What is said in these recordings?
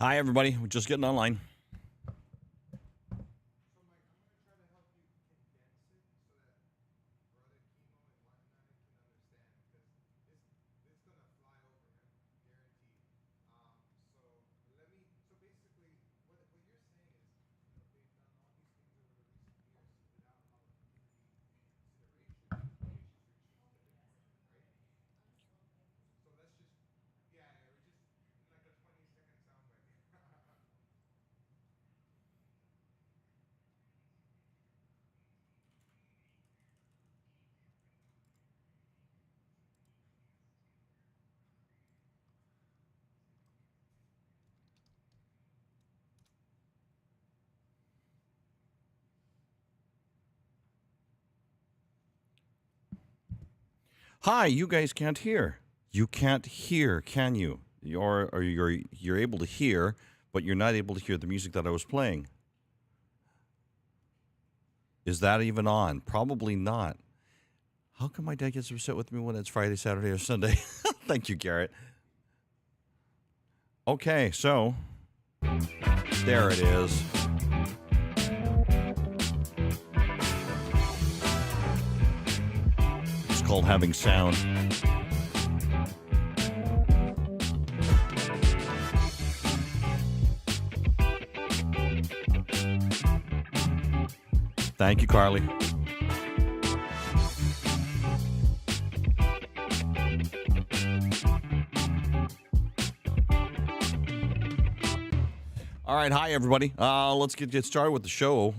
Hi, everybody. We're just getting online. Hi, you guys can't hear. You can't hear, can you? You're able to hear, but you're not able to hear the music that I was playing. Is that even on? Probably not. How come my dad gets upset with me when it's Friday, Saturday, or Sunday? Thank you, Garrett. Okay, so there it is. It's called having sound. Thank you, Carly. All right, hi everybody. Let's get started with the show.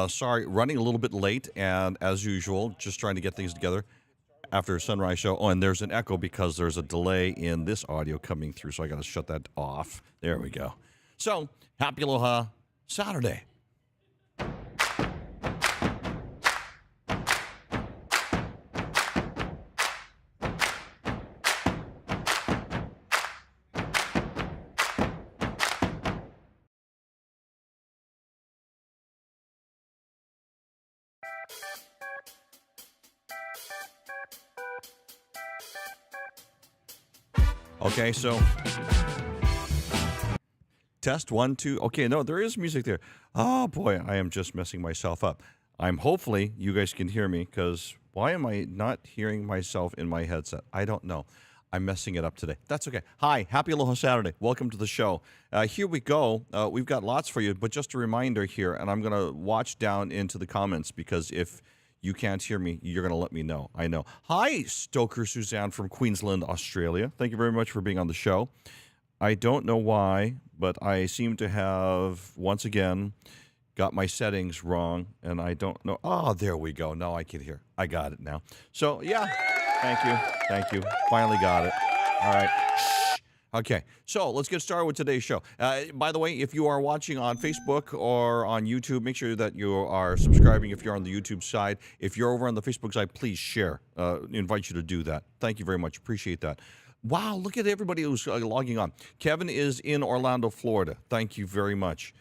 Sorry, running a little bit late, and as usual, just trying to get things together after a sunrise show. Oh, and there's an echo because there's a delay in this audio coming through, so I got to shut that off. There we go. So, happy Aloha Saturday. Okay, so test 1, 2. Okay, no, there is music there. Oh boy, I am just messing myself up. Hopefully you guys can hear me, because why am I not hearing myself in my headset? I don't know. I'm messing it up today. That's okay. Hi, happy Aloha Saturday. Welcome to the show. Here we go. We've got lots for you, but just a reminder here, and I'm going to watch down into the comments, because if you can't hear me, you're going to let me know. I know. Hi, Stoker Suzanne from Queensland, Australia. Thank you very much for being on the show. I don't know why, but I seem to have, once again, got my settings wrong, and I don't know. Oh, there we go. Now I can hear. I got it now. So, yeah. Thank you. Thank you. Finally got it. All right. Okay, so let's get started with today's show. By the way, if you are watching on Facebook or on YouTube, make sure that you are subscribing if you're on the YouTube side. If you're over on the Facebook side, please share. Invite you to do that. Thank you very much. Appreciate that. Wow, look at everybody who's logging on. Kevin is in Orlando, Florida. Thank you very much.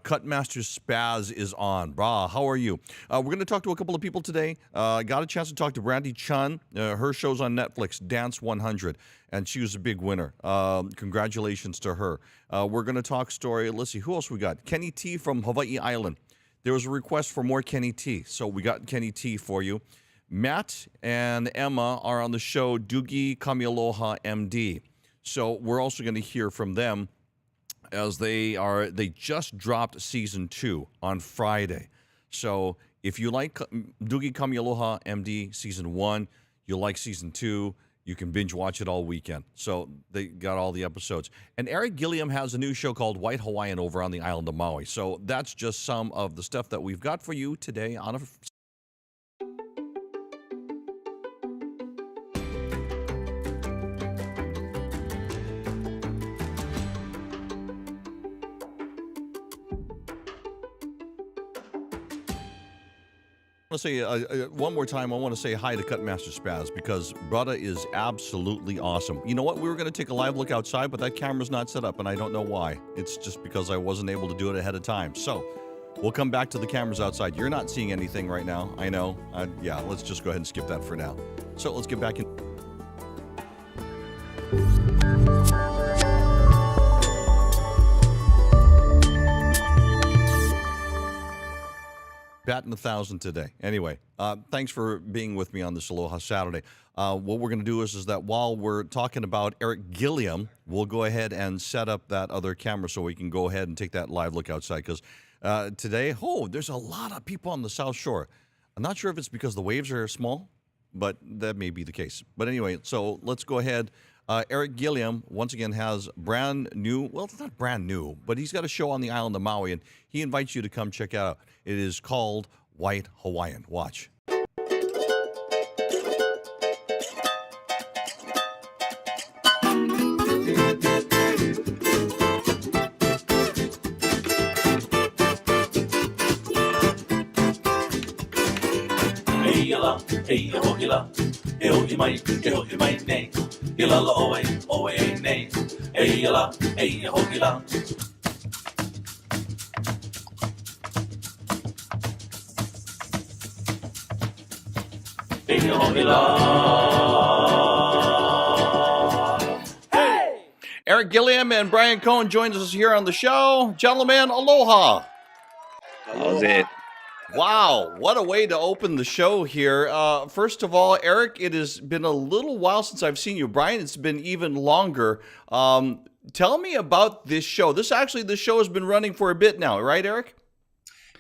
Cutmaster Spaz is on. How are you? We're going to talk to a couple of people today. Got a chance to talk to Brandi Chun. Her show's on Netflix, Dance 100, and she was a big winner. Congratulations to her. We're going to talk story. Let's see, who else we got? Kenny T from Hawaii Island. There was a request for more Kenny T, so we got Kenny T for you. Matt and Emma are on the show, Doogie, Kamealoha, MD. So we're also going to hear from them, as they just dropped season 2 on Friday. So if you like Doogie Kamealoha MD season 1, you'll like season 2, you can binge watch it all weekend. So they got all the episodes. And Eric Gilliom has a new show called White Hawaiian over on the island of Maui. So that's just some of the stuff that we've got for you today on a I want to say one more time, I want to say hi to Cutmaster Spaz, because Brada is absolutely awesome. You know what? We were going to take a live look outside, but that camera's not set up, and I don't know why. It's just because I wasn't able to do it ahead of time. So we'll come back to the cameras outside. You're not seeing anything right now. I know. Yeah, let's just go ahead and skip that for now. So let's get back in. Batting 1,000 today. Anyway, thanks for being with me on this Aloha Saturday. What we're going to do is that while we're talking about Eric Gilliom, we'll go ahead and set up that other camera so we can go ahead and take that live look outside. Because today, there's a lot of people on the South Shore. I'm not sure if it's because the waves are small, but that may be the case. But anyway, so let's go ahead. Eric Gilliom, once again, has brand new, well, it's not brand new, but he's got a show on the island of Maui, and he invites you to come check it out. It is called White Hawaiian. Watch. Eric Gilliom and Brian Cohen joins us here on the show. Gentlemen, aloha. How's it? Wow, what a way to open the show here. First of all, Eric, it has been a little while since I've seen you. Brian, it's been even longer. Tell me about this show. This show has been running for a bit now, right, Eric?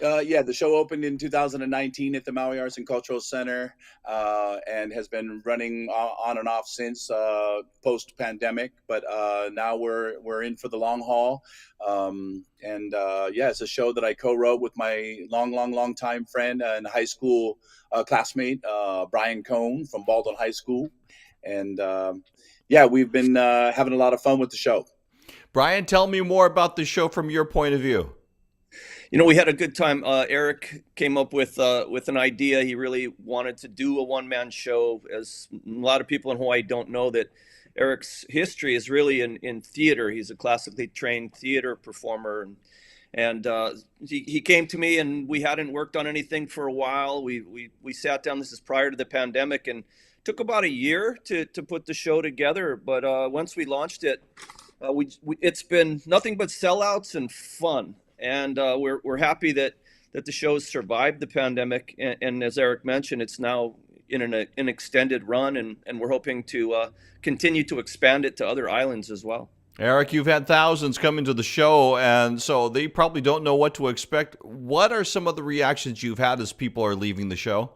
Yeah, the show opened in 2019 at the Maui Arts and Cultural Center and has been running on and off since post-pandemic. But now we're in for the long haul. Yeah, it's a show that I co-wrote with my long time friend and high school classmate, Brian Cohn from Baldwin High School. And yeah, we've been having a lot of fun with the show. Brian, tell me more about the show from your point of view. You know, we had a good time. Eric came up with an idea. He really wanted to do a one-man show. As a lot of people in Hawaii don't know, that Eric's history is really in theater. He's a classically trained theater performer. And he came to me, and we hadn't worked on anything for a while. We sat down. This is prior to the pandemic, and took about a year to put the show together. But once we launched it, it's been nothing but sellouts and fun. And we're happy that the show's survived the pandemic. And as Eric mentioned, it's now in an extended run, and we're hoping to continue to expand it to other islands as well. Eric, you've had thousands come into the show, and so they probably don't know what to expect. What are some of the reactions you've had as people are leaving the show?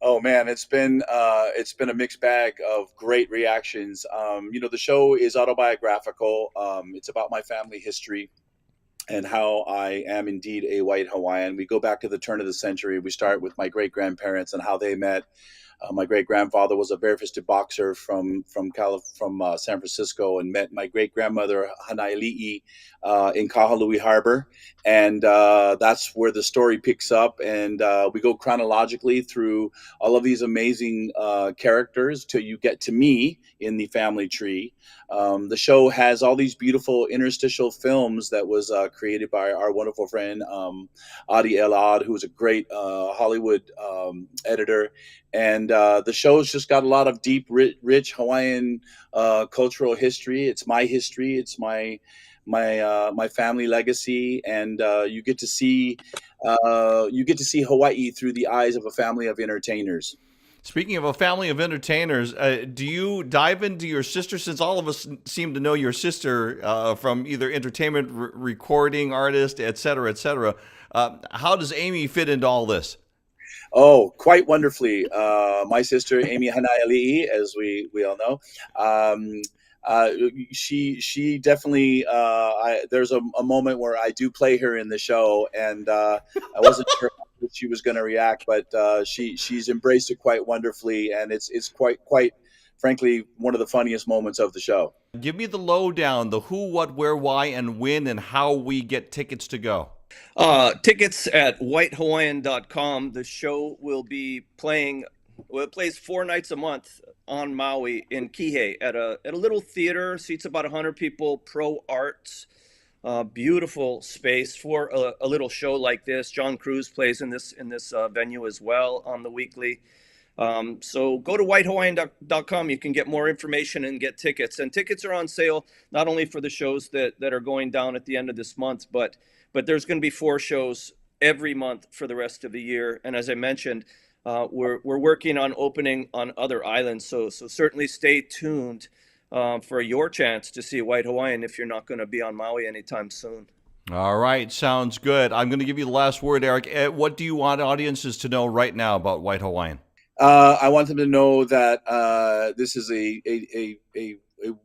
Oh man, it's been a mixed bag of great reactions. The show is autobiographical. It's about my family history and how I am indeed a white Hawaiian. We go back to the turn of the century. We start with my great-grandparents and how they met. My great-grandfather was a barefisted boxer from San Francisco, and met my great-grandmother Hanaili'i in Kahului Harbor, and that's where the story picks up. And we go chronologically through all of these amazing characters till you get to me in the family tree. The show has all these beautiful interstitial films that was created by our wonderful friend Adi Elad, who was a great Hollywood editor. And the show's just got a lot of deep, rich Hawaiian cultural history. It's my history. It's my family legacy, and you get to see Hawaii through the eyes of a family of entertainers. Speaking of a family of entertainers, do you dive into your sister, since all of us seem to know your sister from either entertainment, recording artist, et cetera, et cetera? How does Amy fit into all this? Oh, quite wonderfully. My sister, Amy Hanaili'i, as we all know, she definitely, there's a moment where I do play her in the show, and I wasn't sure how she was going to react, but she's embraced it quite wonderfully, and it's quite frankly one of the funniest moments of the show. Give me the lowdown, the who, what, where, why, and when, and how we get tickets to go. Tickets at whitehawaiian.com. The show will be playing. Well, it plays 4 nights a month on Maui in Kihei at a little theater. Seats about 100 people. Pro Arts, beautiful space for a little show like this. John Cruz plays in this venue as well on the weekly. So go to whitehawaiian.com. You can get more information and get tickets. And tickets are on sale not only for the shows that are going down at the end of this month, but there's going to be 4 shows every month for the rest of the year. And as I mentioned, we're working on opening on other islands. So certainly stay tuned for your chance to see White Hawaiian if you're not going to be on Maui anytime soon. All right, sounds good. I'm going to give you the last word, Eric. What do you want audiences to know right now about White Hawaiian? I want them to know that this is a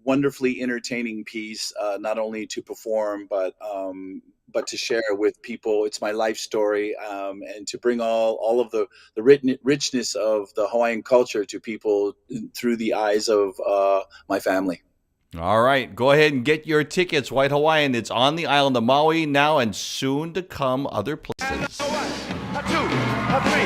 wonderfully entertaining piece, not only to perform, but to share with people. It's my life story, and to bring all of the richness of the Hawaiian culture to people through the eyes of my family. All right, go ahead and get your tickets. White Hawaiian, it's on the island of Maui now and soon to come other places. A one, a two, a three.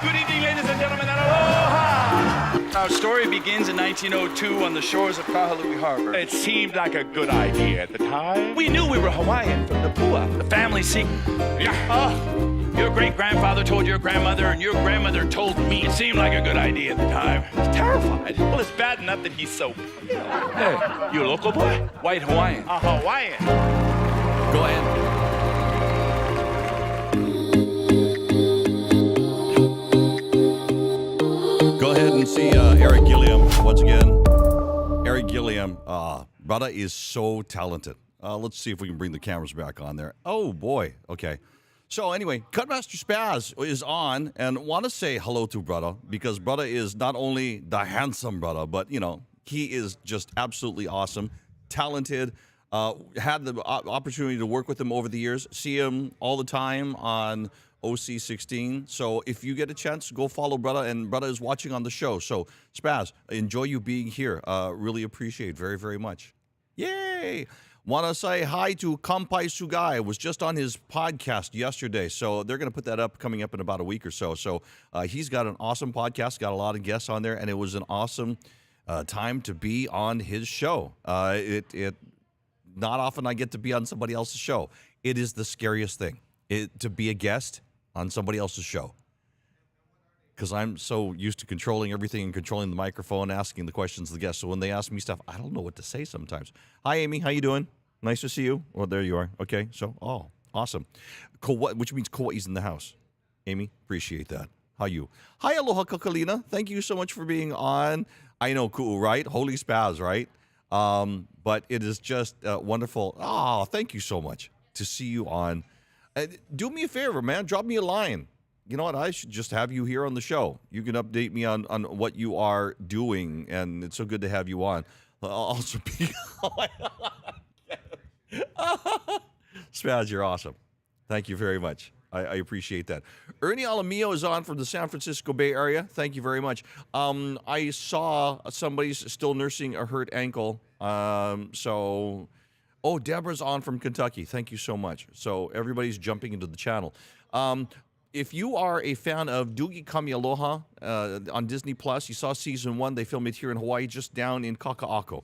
Good evening, ladies and gentlemen, and aloha! Our story begins in 1902 on the shores of Kahului Harbor. It seemed like a good idea at the time. We knew we were Hawaiian from the Pua. The family secret. Yeah. Your great-grandfather told your grandmother, and your grandmother told me. It seemed like a good idea at the time. I was terrified. Well, it's bad enough that he's so... Hey, you a local boy? White Hawaiian. A Hawaiian. Go ahead. Go ahead and see Eric Gilliom once again. Eric Gilliom, brother is so talented. Let's see if we can bring the cameras back on there. Oh, boy. Okay. So anyway, Cutmaster Spaz is on, and want to say hello to brother, because brother is not only the handsome brother, but, you know, he is just absolutely awesome, talented. Had the opportunity to work with him over the years, see him all the time on OC16. So if you get a chance, go follow brother, and brother is watching on the show. So Spaz, enjoy you being here. Really appreciate it very, very much. Yay! Want to say hi to Kampai Sugai. Was just on his podcast yesterday, so they're going to put that up coming up in about a week or so. So he's got an awesome podcast, got a lot of guests on there, and it was an awesome time to be on his show. It not often I get to be on somebody else's show. It is the scariest thing to be a guest on somebody else's show, because I'm so used to controlling everything and controlling the microphone, asking the questions to the guests. So when they ask me stuff, I don't know what to say sometimes. Hi, Amy. How you doing? Nice to see you. Well, there you are. Okay. So, awesome. Which means Kauai's in the house. Amy, appreciate that. How you? Hi, Aloha Kakalina. Thank you so much for being on. I know, cool, right? Holy Spaz, right? But it is just wonderful. Thank you so much to see you on. Do me a favor, man. Drop me a line. You know what? I should just have you here on the show. You can update me on what you are doing, and it's so good to have you on. Also, Spaz, you're awesome. Thank you very much. I appreciate that. Ernie Alamio is on from the San Francisco Bay Area. Thank you very much. I saw somebody's still nursing a hurt ankle. Deborah's on from Kentucky. Thank you so much. So everybody's jumping into the channel. If you are a fan of Doogie Kamealoha on Disney Plus, you saw season 1. They filmed it here in Hawaii, just down in Kaka'ako.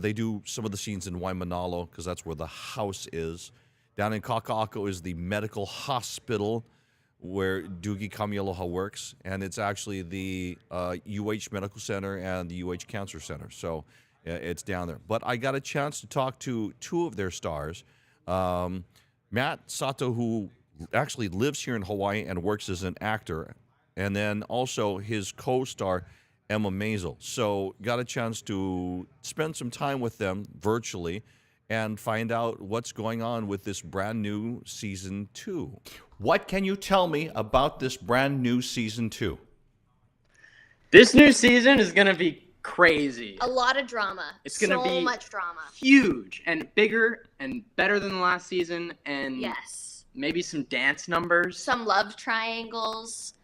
They do some of the scenes in Waimanalo because that's where the house is. Down in Kaka'ako is the medical hospital where Doogie Kamealoha works, and it's actually the UH Medical Center and the UH Cancer Center. So it's down there. But I got a chance to talk to two of their stars. Matt Sato, who actually lives here in Hawaii and works as an actor, and then also his co-star Emma Maisel. So got a chance to spend some time with them virtually and find out what's going on with this brand new season 2. What can you tell me about this brand new season 2? This new season is going to be crazy. A lot of drama. It's going to be so much drama. Huge and bigger and better than the last season, and Yes. maybe some dance numbers. Some love triangles.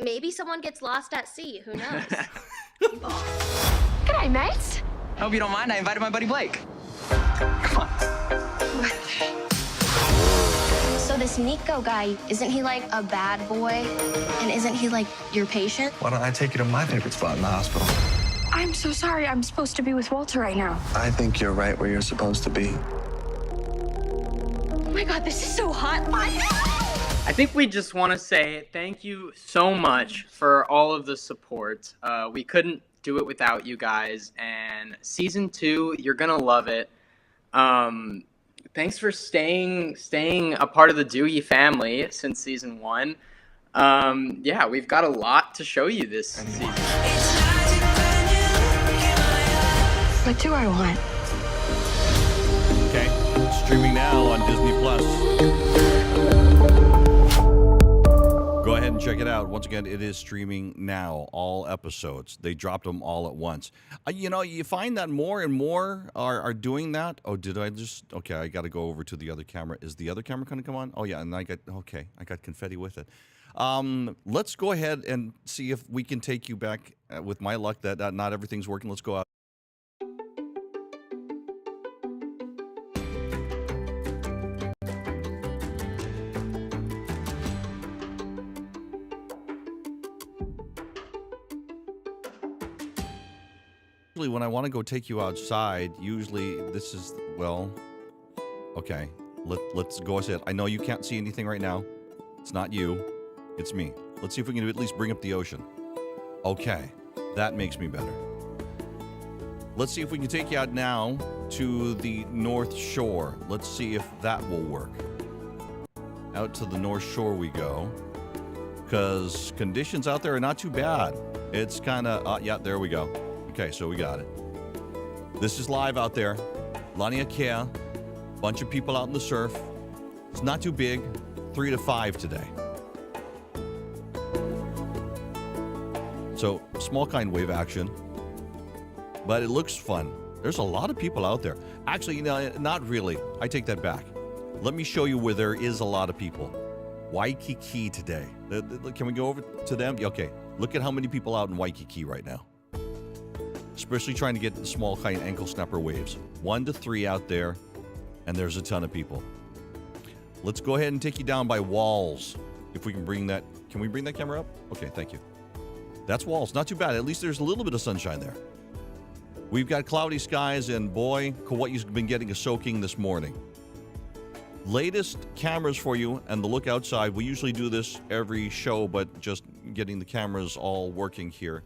Maybe someone gets lost at sea. Who knows? G'day, mates. Hope you don't mind. I invited my buddy Blake. Come on. So this Nico guy, isn't he like a bad boy? And isn't he like your patient? Why don't I take you to my favorite spot in the hospital? I'm so sorry. I'm supposed to be with Walter right now. I think you're right where you're supposed to be. Oh my God, this is so hot. I think we just want to say thank you so much for all of the support. We couldn't do it without you guys, and season 2, you're gonna love it. thanks for staying a part of the Doogie family since season 1. Yeah, we've got a lot to show you this season. What do I want? Okay, streaming now on Disney Plus. Go ahead and check it out. Once again, it is streaming now, all episodes. They dropped them all at once. You know, you find that more and more are doing that. Oh, did I just... Okay, I got to go over to the other camera. Is the other camera going to come on? Oh, yeah, and I got confetti with it. Let's go ahead and see if we can take you back. With my luck that not everything's working. Let's go out. When I want to go take you outside, usually this is, well, okay, let's go ahead. I know you can't see anything right now. It's not you, it's me. Let's see if we can at least bring up the ocean. Okay, that makes me better. Let's see if we can take you out now to the North Shore. Let's see if that will work. Out to the North Shore we go, because conditions out there are not too bad. It's kind of, yeah, there we go. Okay, so we got it. This is live out there. Lania Kea, bunch of people out in the surf. It's not too big, 3 to 5 today. So small kind wave action, but it looks fun. There's a lot of people out there. Actually, you know, not really. I take that back. Let me show you where there is a lot of people. Waikiki today. Can we go over to them? Okay, look at how many people out in Waikiki right now. Especially trying to get the small kind ankle snapper waves. 1 to 3 out there, and there's a ton of people. Let's go ahead and take you down by Walls. If we can bring that, can we bring that camera up? Okay, thank you. That's Walls, not too bad. At least there's a little bit of sunshine there. We've got cloudy skies, and boy, Kauai's been getting a soaking this morning. Latest cameras for you and the look outside. We usually do this every show, but just getting the cameras all working here.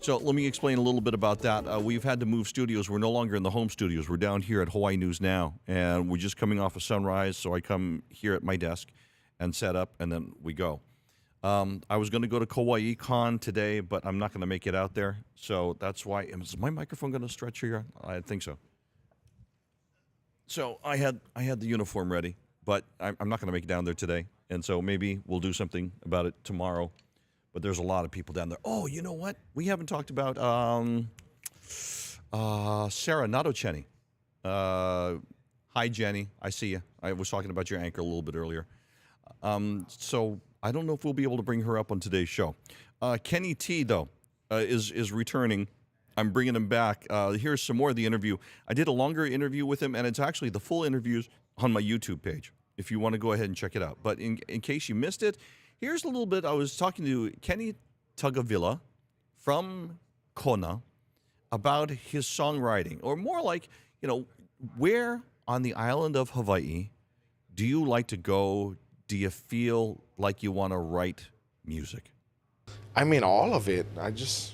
So let me explain a little bit about that. We've had to move studios. We're no longer in the home studios. We're down here at Hawaii News Now, and we're just coming off of sunrise, so I come here at my desk and set up, and then we go. I was going to go to Kauai Con today, but I'm not going to make it out there, so that's why. Is my microphone going to stretch here? I think so. So I had the uniform ready, but I'm not going to make it down there today, and so maybe we'll do something about it tomorrow. But there's a lot of people down there. Oh, you know what? We haven't talked about Sarah Natochenny. Hi, Jenny. I see you. I was talking about your anchor a little bit earlier. So I don't know if we'll be able to bring her up on today's show. Kenny T, though, is returning. I'm bringing him back. Here's some more of the interview. I did a longer interview with him, and it's actually the full interviews on my YouTube page, if you want to go ahead and check it out. But in case you missed it, here's a little bit. I was talking to Kenny Tagavila from Kona about his songwriting, or more like, you know, where on the island of Hawaii do you like to go? Do you feel like you want to write music? I mean, all of it. I just,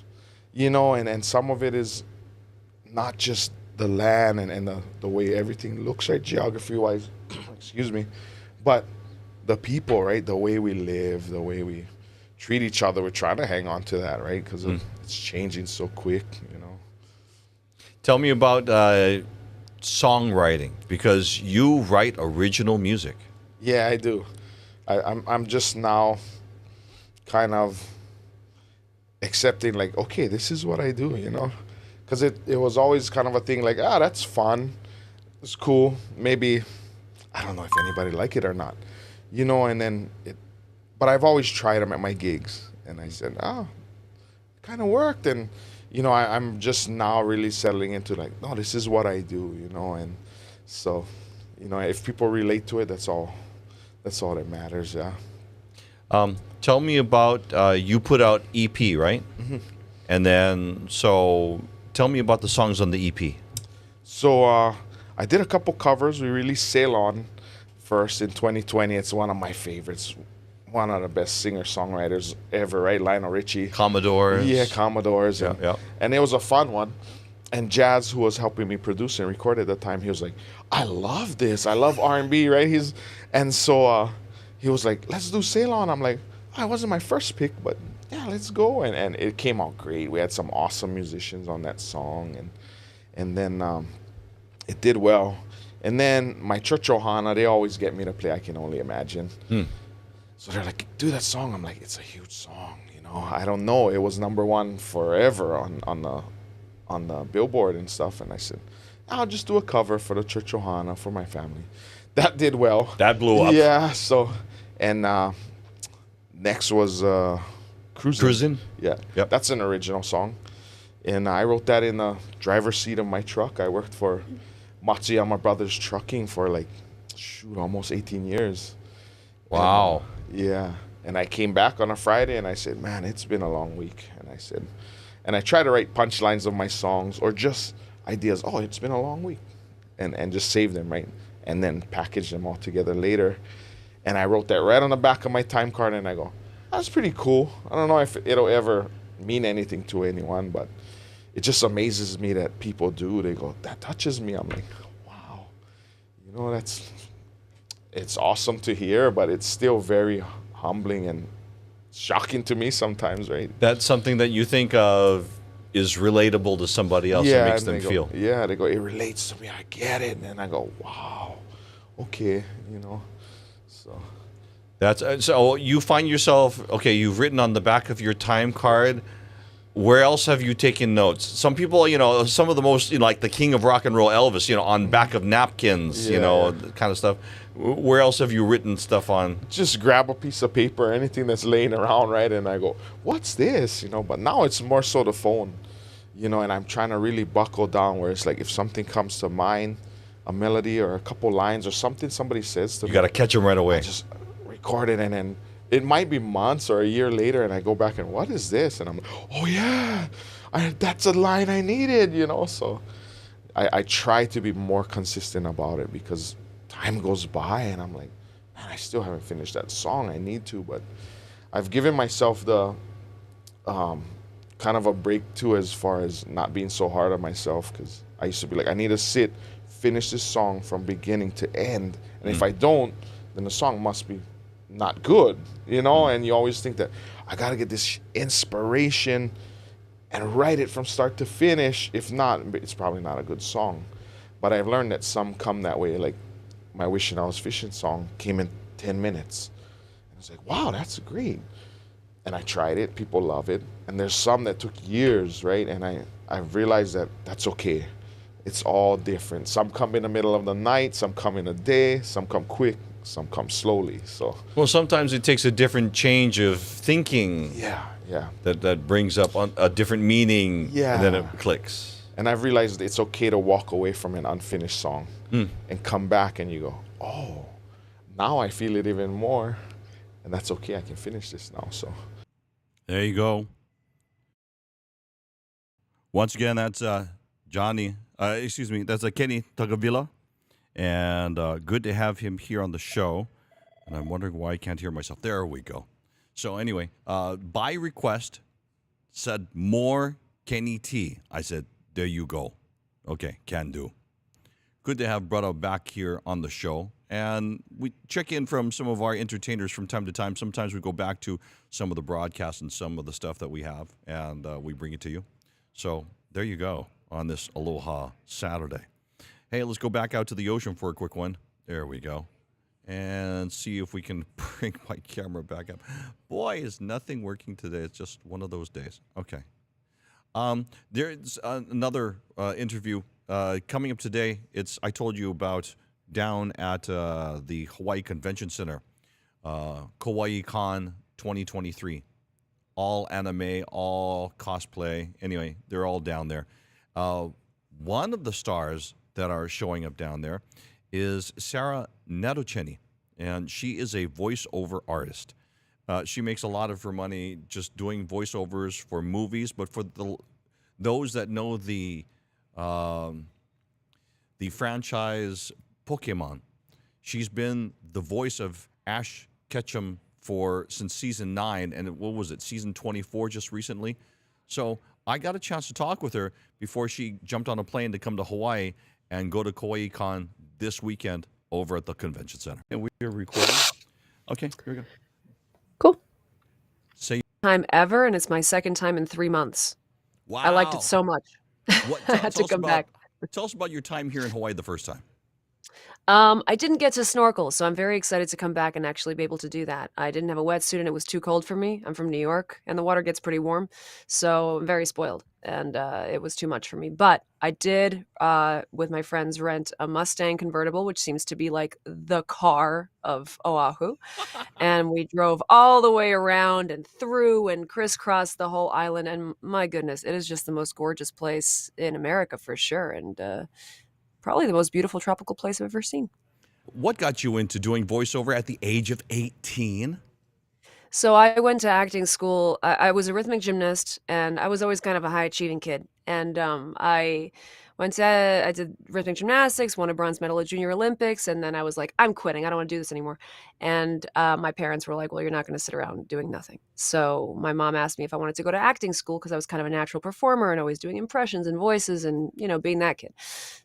you know, and some of it is not just the land and the way everything looks, right, geography-wise, excuse me, but the people, right, the way we live, the way we treat each other. We're trying to hang on to that, right, because it's changing so quick, you know. Tell me about songwriting, because you write original music. Yeah, I do. I'm just now kind of accepting, like, okay, this is what I do, you know, because it was always kind of a thing like, that's fun, it's cool, maybe I don't know if anybody like it or not, you know, and then but I've always tried them at my gigs, and I said, it kind of worked, and you know, I'm just now really settling into like, no, this is what I do, you know, and so, you know, if people relate to it, that's all that matters, yeah. Tell me about, you put out EP, right? Mm-hmm. And then, so tell me about the songs on the EP. So I did a couple covers. We released Sail On first in 2020. It's one of my favorites. One of the best singer-songwriters ever, right? Lionel Richie. Commodores. Yeah, Commodores. Yeah. And it was a fun one. and Jazz, who was helping me produce and record at the time, he was like, I love this. I love R&B, right? And so he was like, let's do Sail On. I'm like, oh, it wasn't my first pick, but yeah, let's go. And it came out great. We had some awesome musicians on that song. And then it did well. And then my church Ohana, they always get me to play I Can Only Imagine. So they're like, do that song. I'm like, it's a huge song, you know. I don't know. It was #1 forever on the Billboard and stuff. And I said, I'll just do a cover for the church Ohana for my family. That did well. That blew up. Yeah. So, and next was Cruisin'. Yeah. Yep. That's an original song. And I wrote that in the driver's seat of my truck. I worked for Matsuyama Brothers Trucking for like, almost 18 years. Wow. And, yeah. And I came back on a Friday and I said, man, it's been a long week. And I try to write punchlines of my songs or just ideas. Oh, it's been a long week. And just save them, right? And then package them all together later. And I wrote that right on the back of my time card and I go, that's pretty cool. I don't know if it'll ever mean anything to anyone, but it just amazes me that people do. They go, that touches me. I'm like, wow. You know, it's awesome to hear, but it's still very humbling and shocking to me sometimes, right? That's something that you think of is relatable to somebody else and makes them feel. Yeah, they go, it relates to me. I get it. And I go, wow, okay, you know. So That's so you find yourself, okay, you've written on the back of your time card. Where else have you taken notes? Some people, you know, some of the most, you know, like the king of rock and roll, Elvis, you know, on back of napkins, you know, kind of stuff. Where else have you written stuff on? Just grab a piece of paper, anything that's laying around, right? And I go, what's this? You know, but now it's more so the phone, you know, and I'm trying to really buckle down where it's like if something comes to mind, a melody or a couple lines or something somebody says to me. You got to catch them right away. I just record it and then it might be months or a year later and I go back and what is this? And I'm like, oh yeah, that's a line I needed, you know? So I try to be more consistent about it because time goes by and I'm like, man, I still haven't finished that song. I need to, but I've given myself the kind of a break too as far as not being so hard on myself because I used to be like, I need to finish this song from beginning to end. And if I don't, then the song must be not good, you know? And you always think that I got to get this inspiration and write it from start to finish. If not, it's probably not a good song. But I've learned that some come that way. Like my Wishing I Was Fishing song came in 10 minutes. And I was like, wow, that's great. And I tried it. People love it. And there's some that took years, right? And I've realized that that's okay. It's all different. Some come in the middle of the night. Some come in a day. Some come quick. Some come slowly. So well, sometimes it takes a different change of thinking. Yeah. That brings up a different meaning. Yeah. And then it clicks. And I've realized it's okay to walk away from an unfinished song and come back and you go, oh, now I feel it even more. And that's okay. I can finish this now. So there you go. Once again, that's Johnny. That's Kenny Tagavila. And good to have him here on the show. And I'm wondering why I can't hear myself. There we go. So anyway, by request, said more Kenny T. I said, there you go. Okay, can do. Good to have Brandi back here on the show. And we check in from some of our entertainers from time to time. Sometimes we go back to some of the broadcasts and some of the stuff that we have, and we bring it to you. So there you go on this Aloha Saturday. Hey, let's go back out to the ocean for a quick one. There we go. And see if we can bring my camera back up. Boy, is nothing working today. It's just one of those days. Okay. There's another interview coming up today. I told you about down at the Hawaii Convention Center, Kauai Con 2023. All anime, all cosplay. Anyway, they're all down there. One of the stars that are showing up down there is Sarah Nadoceni, and she is a voiceover artist. She makes a lot of her money just doing voiceovers for movies, but for those that know the franchise Pokemon, she's been the voice of Ash Ketchum since season 9, and what was it, season 24 just recently? So I got a chance to talk with her before she jumped on a plane to come to Hawaii and go to Kauai Con this weekend over at the convention center. And we're recording. Okay, here we go. Cool. Say time ever, and it's my second time in 3 months. wow. I liked it so much. What, I had to come back. Tell us about your time here in Hawaii the first time. I didn't get to snorkel, so I'm very excited to come back and actually be able to do that. I didn't have a wetsuit and it was too cold for me. I'm from New York and the water gets pretty warm, so I'm very spoiled and it was too much for me. But I did, with my friends, rent a Mustang convertible, which seems to be like the car of Oahu. And we drove all the way around and through and crisscrossed the whole island. And my goodness, it is just the most gorgeous place in America for sure. And probably the most beautiful tropical place I've ever seen. What got you into doing voiceover at the age of 18? So I went to acting school. I was a rhythmic gymnast, and I was always kind of a high-achieving kid. And I did rhythmic gymnastics, won a bronze medal at Junior Olympics, and then I was like, I'm quitting. I don't want to do this anymore. And my parents were like, well, you're not going to sit around doing nothing. So my mom asked me if I wanted to go to acting school because I was kind of a natural performer and always doing impressions and voices and, being that kid.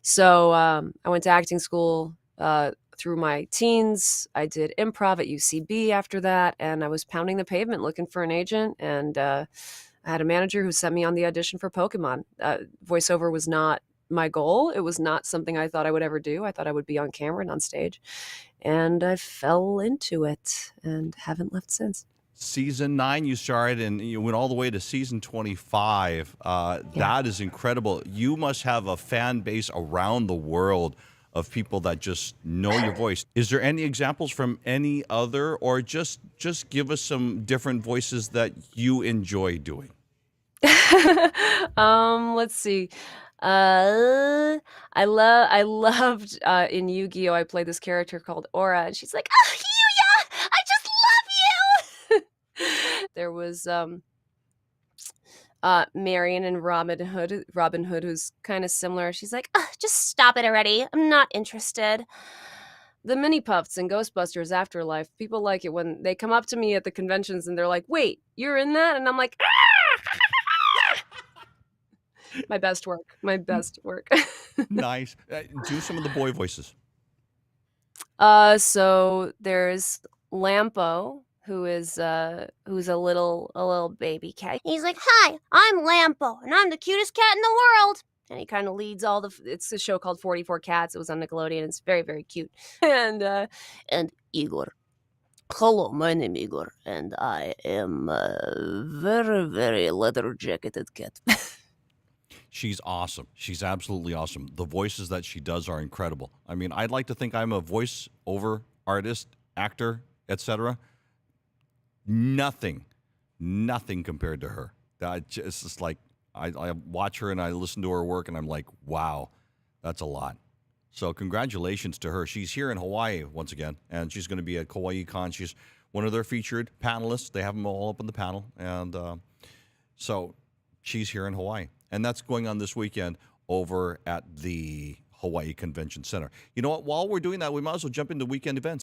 So I went to acting school through my teens. I did improv at UCB after that, and I was pounding the pavement looking for an agent, and I had a manager who sent me on the audition for Pokemon. Voiceover was not my goal. It was not something I thought I would ever do. I thought I would be on camera and on stage, and I fell into it and haven't left since. Season 9 you started, and you went all the way to season 25. That is incredible. You must have a fan base around the world of people that just know your voice. Is there any examples from any other, or just give us some different voices that you enjoy doing? Let's see. I loved in Yu-Gi-Oh! I played this character called Aura, and she's like, "Oh, Yuya, I just love you." There was Marion and Robin Hood, who's kind of similar. She's like, Just stop it already. I'm not interested. The mini puffs in Ghostbusters Afterlife. People like it when they come up to me at the conventions and they're like, wait, you're in that? And I'm like, my best work. Nice. Do some of the boy voices. So there's Lampo, who's a little baby cat. He's like, hi, I'm Lampo, and I'm the cutest cat in the world. And he kind of leads it's a show called 44 Cats. It was on Nickelodeon. It's very, very cute. And Igor. Hello, my name is Igor, and I am a very, very leather-jacketed cat. She's awesome. She's absolutely awesome. The voices that she does are incredible. I mean, I'd like to think I'm a voice-over artist, actor, etc. Nothing compared to her. It's just like, I watch her and I listen to her work and I'm like, wow, that's a lot. So congratulations to her. She's here in Hawaii once again, and she's going to be at Kauai Con. She's one of their featured panelists. They have them all up on the panel. And so she's here in Hawaii. And that's going on this weekend over at the Hawaii Convention Center. You know what? While we're doing that, we might as well jump into weekend events.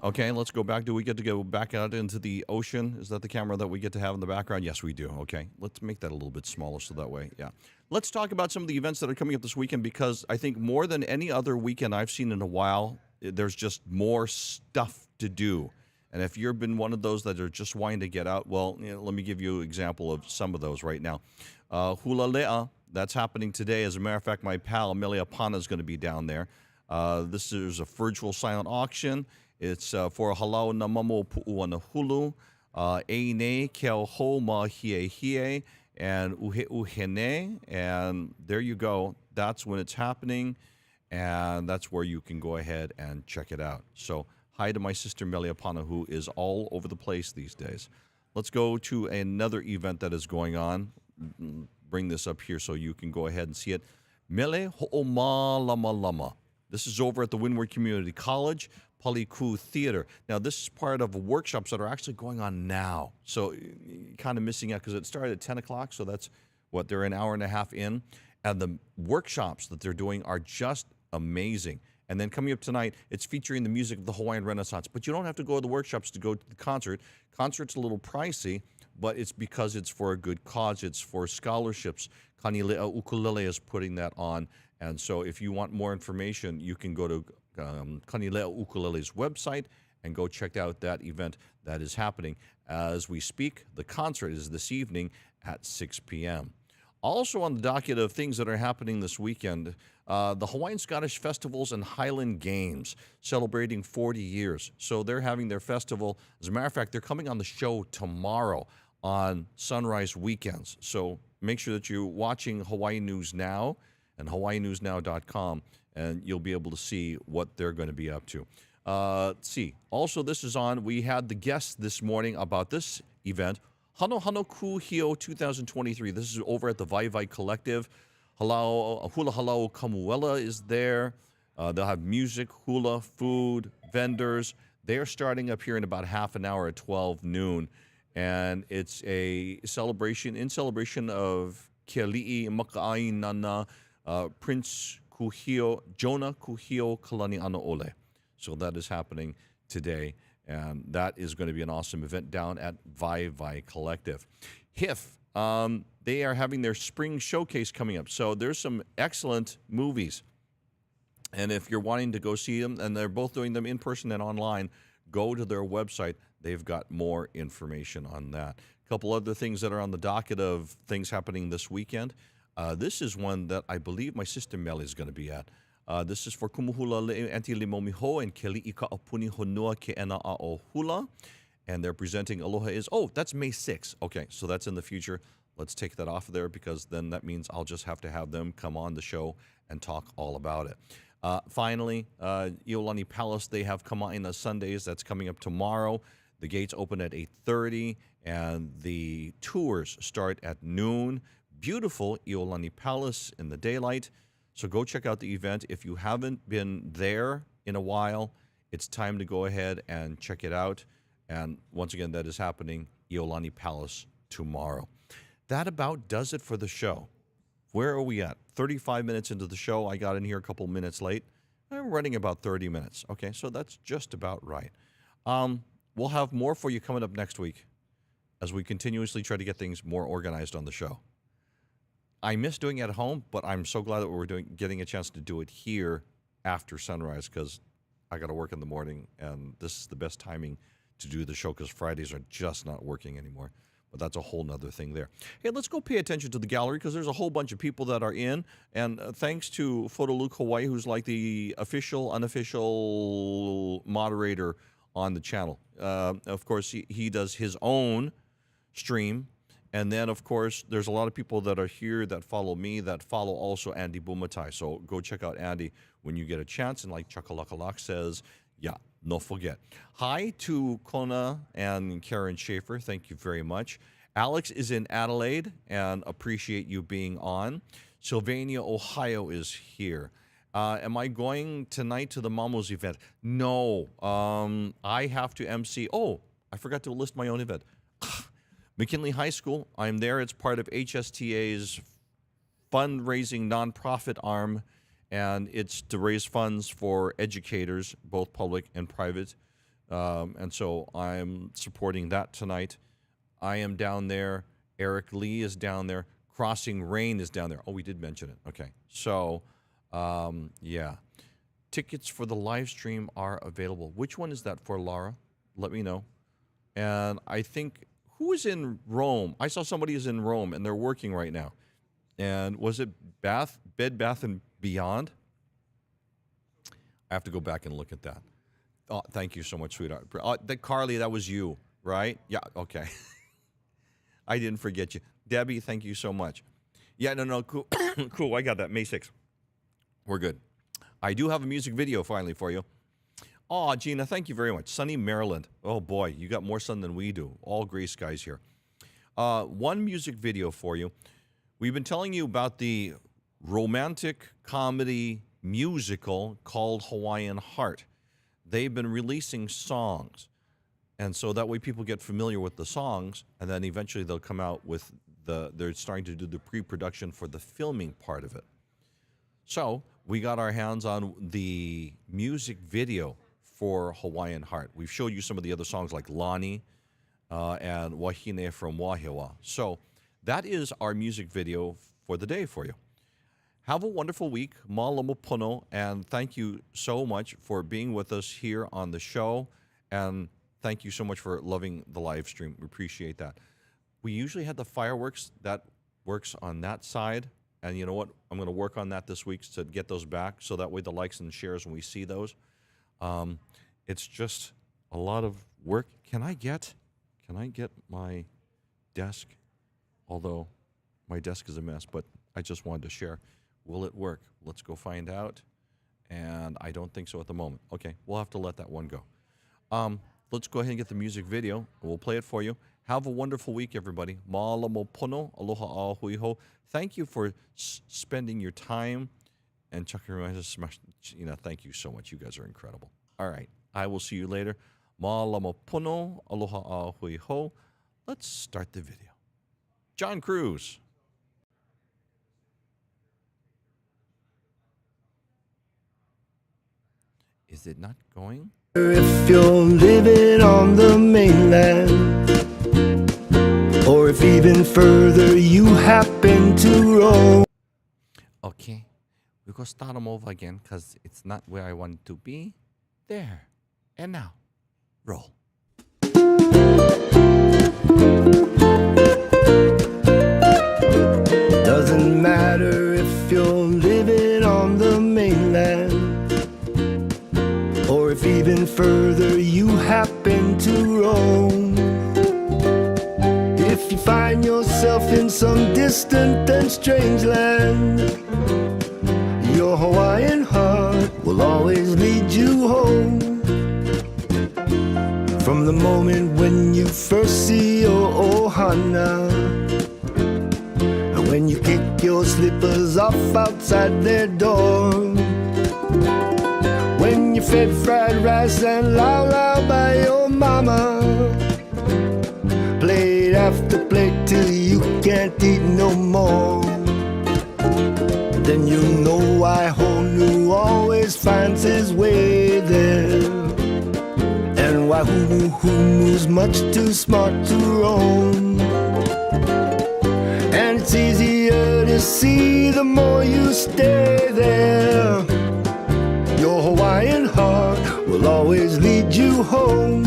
Okay, let's go back. Do we get to go back out into the ocean? Is that the camera that we get to have in the background? Yes, we do. Okay, let's make that a little bit smaller so that way, yeah. Let's talk about some of the events that are coming up this weekend, because I think more than any other weekend I've seen in a while, there's just more stuff to do. And if you've been one of those that are just wanting to get out, well, let me give you an example of some of those right now. Hula Le'a, that's happening today. As a matter of fact, my pal Amelia Pana is going to be down there. This is a virtual silent auction. It's for Halau na Mamo Pu'u na Hulu, Eine Keo Ho Ma Hie Hie, and Uhe Uhene. And there you go. That's when it's happening, and that's where you can go ahead and check it out. So hi to my sister Melia Pana, who is all over the place these days. Let's go to another event that is going on. Bring this up here so you can go ahead and see it. Mele Ho'oma Lama Lama. This is over at the Windward Community College, Paliku Theater. Now, this is part of workshops that are actually going on now. So kind of missing out because it started at 10 o'clock, so that's they're an hour and a half in, and the workshops that they're doing are just amazing. And then coming up tonight, it's featuring the music of the Hawaiian Renaissance. But you don't have to go to the workshops to go to the concert. Concert's a little pricey, but it's because it's for a good cause. It's for scholarships. Kamealoha Ukulele is putting that on. And so if you want more information, you can go to Kamealoha Ukulele's website and go check out that event that is happening. As we speak, the concert is this evening at 6 p.m. Also on the docket of things that are happening this weekend, the Hawaiian Scottish Festivals and Highland Games celebrating 40 years. So they're having their festival. As a matter of fact, they're coming on the show tomorrow on Sunrise Weekends. So make sure that you're watching Hawaii News Now and hawaiinewsnow.com, and you'll be able to see what they're going to be up to. Let's see. Also, this is on. We had the guest this morning about this event, Hano Kuhio 2023. This is over at the Vai Vai Collective. Hula Halau Kamuela is there. They'll have music, hula, food, vendors. They're starting up here in about half an hour at 12 noon. And it's a celebration of Keali'i Maka'ai Nana, Prince Kuhio, Jonah Kuhio Kalani Ano Ole. So that is happening today. And that is going to be an awesome event down at Vai Vai Collective. HIF, they are having their spring showcase coming up. So there's some excellent movies. And if you're wanting to go see them, and they're both doing them in person and online, go to their website. They've got more information on that. A couple other things that are on the docket of things happening this weekend. This is one that I believe my sister Mel is going to be at. This is for Kumuhula Anti Limomiho and Keli'i Ka'apuni Honua Ke'ena A'o Hula. And they're presenting Aloha is, that's May 6th. Okay, so that's in the future. Let's take that off of there because then that means I'll just have to have them come on the show and talk all about it. Finally, Iolani Palace, they have Kama'aina Sundays. That's coming up tomorrow. The gates open at 8:30 and the tours start at noon. Beautiful Iolani Palace in the daylight. So go check out the event. If you haven't been there in a while, it's time to go ahead and check it out. And once again, that is happening, Iolani Palace tomorrow. That about does it for the show. Where are we at? 35 minutes into the show. I got in here a couple minutes late. I'm running about 30 minutes. Okay, so that's just about right. We'll have more for you coming up next week as we continuously try to get things more organized on the show. I miss doing it at home, but I'm so glad that we're getting a chance to do it here after sunrise because I got to work in the morning, and this is the best timing to do the show because Fridays are just not working anymore. But that's a whole nother thing there. Hey, let's go pay attention to the gallery because there's a whole bunch of people that are in. And thanks to Photo Luke Hawaii, who's like the official, unofficial moderator on the channel. Of course, he does his own stream. And then, of course, there's a lot of people that are here that follow me, that follow also Andy Bumatai. So go check out Andy when you get a chance. And like Chakalakalak says, yeah, no forget. Hi to Kona and Karen Schaefer. Thank you very much. Alex is in Adelaide and appreciate you being on. Sylvania, Ohio is here. Am I going tonight to the Mamos event? No. I have to MC. Oh, I forgot to list my own event. McKinley High School. I'm there. It's part of HSTA's fundraising nonprofit arm, and it's to raise funds for educators, both public and private. And so I'm supporting that tonight. I am down there. Eric Lee is down there. Crossing Rain is down there. Oh, we did mention it. Okay. So, yeah. Tickets for the live stream are available. Which one is that for, Laura? Let me know. And I think... Who is in Rome? I saw somebody is in Rome, and they're working right now. And was it Bed Bath & Beyond? I have to go back and look at that. Oh, thank you so much, sweetheart. Carly, that was you, right? Yeah, okay. I didn't forget you. Debbie, thank you so much. Yeah, no, cool. Cool, I got that. May 6th. We're good. I do have a music video finally for you. Oh, Gina, thank you very much. Sunny, Maryland. Oh, boy, you got more sun than we do. All gray skies here. One music video for you. We've been telling you about the romantic comedy musical called Hawaiian Heart. They've been releasing songs. And so that way people get familiar with the songs, and then eventually they'll come out with they're starting to do the pre-production for the filming part of it. So we got our hands on the music video for Hawaiian Heart. We've showed you some of the other songs like Lani and Wahine from Wahiawa. So that is our music video for the day for you. Have a wonderful week. Mālama pono, and thank you so much for being with us here on the show. And thank you so much for loving the live stream. We appreciate that. We usually have the fireworks. That works on that side. And you know what? I'm going to work on that this week to get those back, so that way the likes and shares when we see those. It's just a lot of work. Can I get my desk? Although my desk is a mess, but I just wanted to share. Will it work? Let's go find out. And I don't think so at the moment. Okay, we'll have to let that one go. Let's go ahead and get the music video. We'll play it for you. Have a wonderful week, everybody. Mālama pono, aloha a hui ho. Thank you for spending your time. And Chuck, thank you so much. You guys are incredible. All right, I will see you later. Mālama pono, aloha a hui ho. Let's start the video. John Cruz. Is it not going? If you're living on the mainland, or if even further you happen to roam. Okay, we're going to start them over again because it's not where I want it to be. There. And now, roll. Doesn't matter if you're living on the mainland, or if even further you happen to roam. If you find yourself in some distant and strange land, your Hawaiian heart will always lead you home. From the moment when you first see your ohana, and when you kick your slippers off outside their door, when you fed fried rice and lau by your mama, plate after plate till you can't eat no more, then you know why Honu always finds his way there, and why Humu's much too smart to roam. And it's easier to see the more you stay there. Your Hawaiian heart will always lead you home.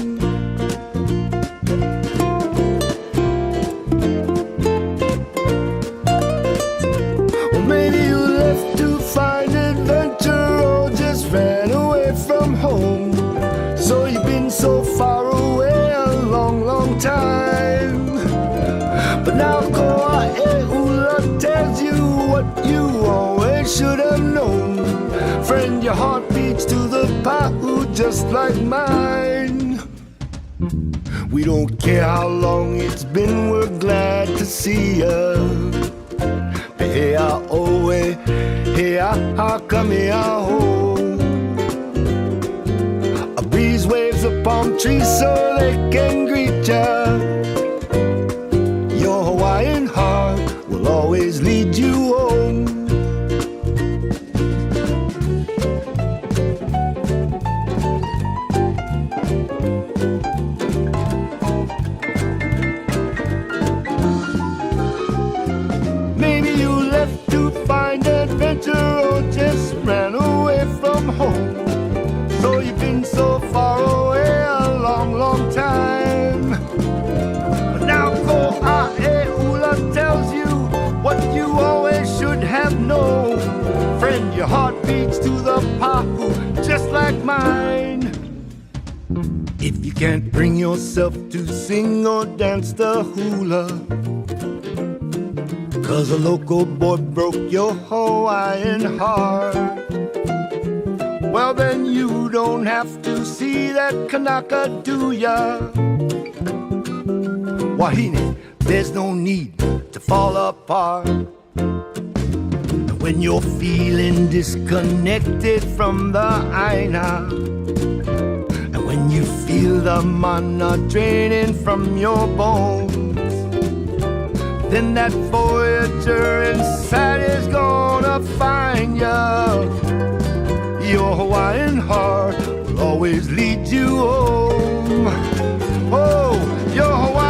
Or maybe you left to find adventure, or just ran away from home. So you've been so far away a long, long time. But now Koa'eula tells you what you always should have known. Friend, your heart beats to the pa'u just like mine. We don't care how long it's been, we're glad to see ya. Pe'ea oe, hea ha kameaho. A breeze waves a palm tree so they can greet ya. Your Hawaiian heart will always lead you home. Maybe you left to find adventure, or just ran away from home. So you've been so far away a long, long time. But now Koa'eula tells you what you always should have known. Friend, your heart beats to the pa'u just like mine. If you can't bring yourself to sing or dance the hula, 'cause a local boy broke your Hawaiian heart, well then you don't have to see that Kanaka, do ya? Wahine, there's no need to fall apart. And when you're feeling disconnected from the aina, and when you feel the mana draining from your bones, then that Voyager inside is gonna find ya. Your Hawaiian heart will always lead you home. Oh, your Hawaiian